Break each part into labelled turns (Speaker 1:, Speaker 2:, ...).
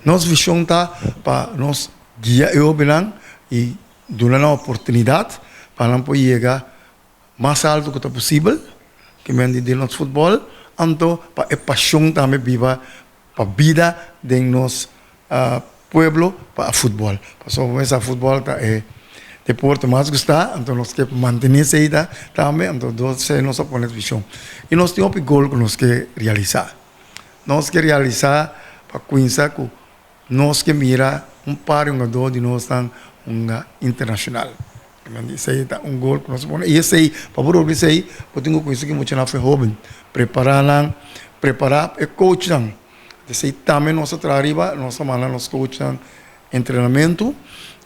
Speaker 1: Nossa visão está para nós guiar eu bilang e dar uma oportunidade para nós chegar mais alto que possível, que me de nosso futebol, então para a paixão também viva para a vida de nosso pueblo para o futebol. Porque esse futebol é deporte mais gostar, então nós queremos manter isso aí também, então essa é a nossa visão. E nós temos um gol que nós queremos realizar. Nós queremos realizar para conhecer que nós que mira par de jogador de nós estão internacional. Isso aí é gol que nós podemos. E esse aí, para por isso aí, eu tenho que conhecer que muito na jovem, preparar e coach não. Isso aí também nós trabalhamos, nós mandamos nos coach treinamento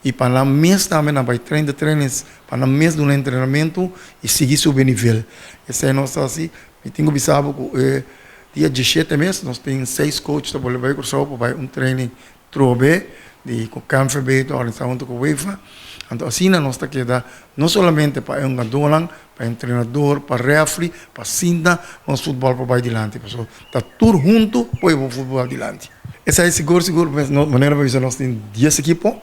Speaker 1: e para mês também na vai treinos para mês do treinamento e seguir subir nível. Isso aí nós assim, eu tenho que saber que dia 17 meses, nós temos 6 coaches para levar para treino trobe de CANFB, organização com UEFA. Então, assim, nós estamos aqui, não somente para um jogador, para um treinador, para referee, para cinta, nosso futebol para adiante. Está tudo junto para o futebol adiante. Essa é seguro, mas de maneira que nós temos 10 equipos,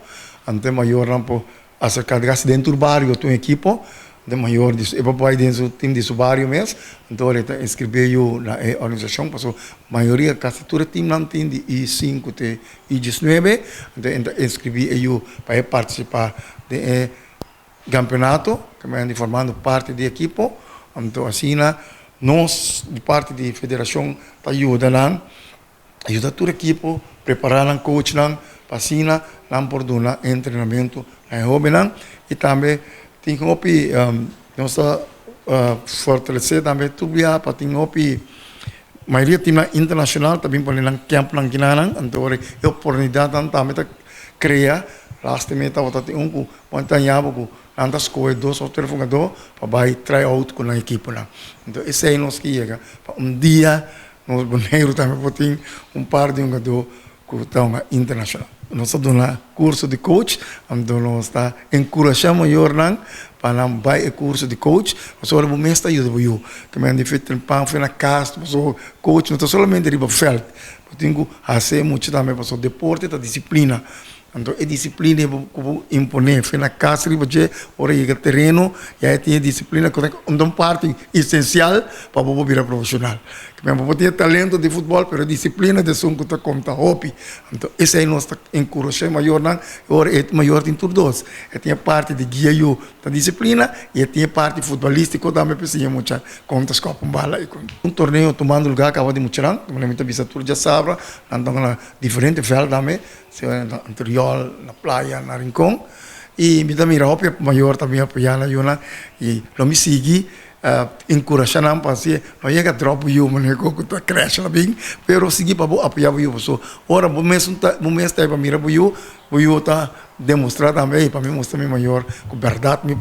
Speaker 1: então, maior para acercar dentro do barrio, tem equipo, de maior, e para dentro do time de barrio mesmo, então, ele inscreveu na organização, porque a maioria, quase todo o time não tem de I5 até I19, então, inscreveu para participar do campeonato, que é formando parte da equipe, então, assim, nós, de parte da federação, ajuda toda a equipe, preparar o coach, para assim, não por treinamento na jovem, e também, tem que nós fortalecer também tudo para ter a maioria time internacional também para o campo na Guiana, então a oportunidade também para criar lastamente para ter montanhava com tantas coisas 2 ou 3 jogadores para try out com a equipe lá. Então esse aí nós que chega dia nós bonito também para ter par de jogadores que estão internacional. Nós damos curso de coach, então nós está encorajando maior para não vai o curso de coach, mas agora o mês está ajuda eu, que me feito um pão na casa, mas o coach não está somente riba feld, eu tenho que fazer muito também para o deporte, a disciplina. Então, a disciplina que impõe, foi na casa, ora chega terreno, e aí tem a disciplina que é uma parte essencial para o virar profissional. Que mesmo ter talento de futebol, mas a disciplina de som que está conta hobby. Então, esse aí nós encorajamos maior, ora é maior de tudo dois. Tem a parte de guia da disciplina e tem a parte futebolística também precisa muita contas com a bala. Um torneio tomando lugar acaba de mostrar, como muita visitor já sabe, então diferente fel também, anterior na praia, na Rincón, e me também roupa maior também apoiar na e não me segui encorajar não para ser não é que drop eu mas que tá crash lá bem, pero segui para apoiar eu pessoa. Ora o mês está para mirar eu tá demonstrar também para mim mostrar maior com verdade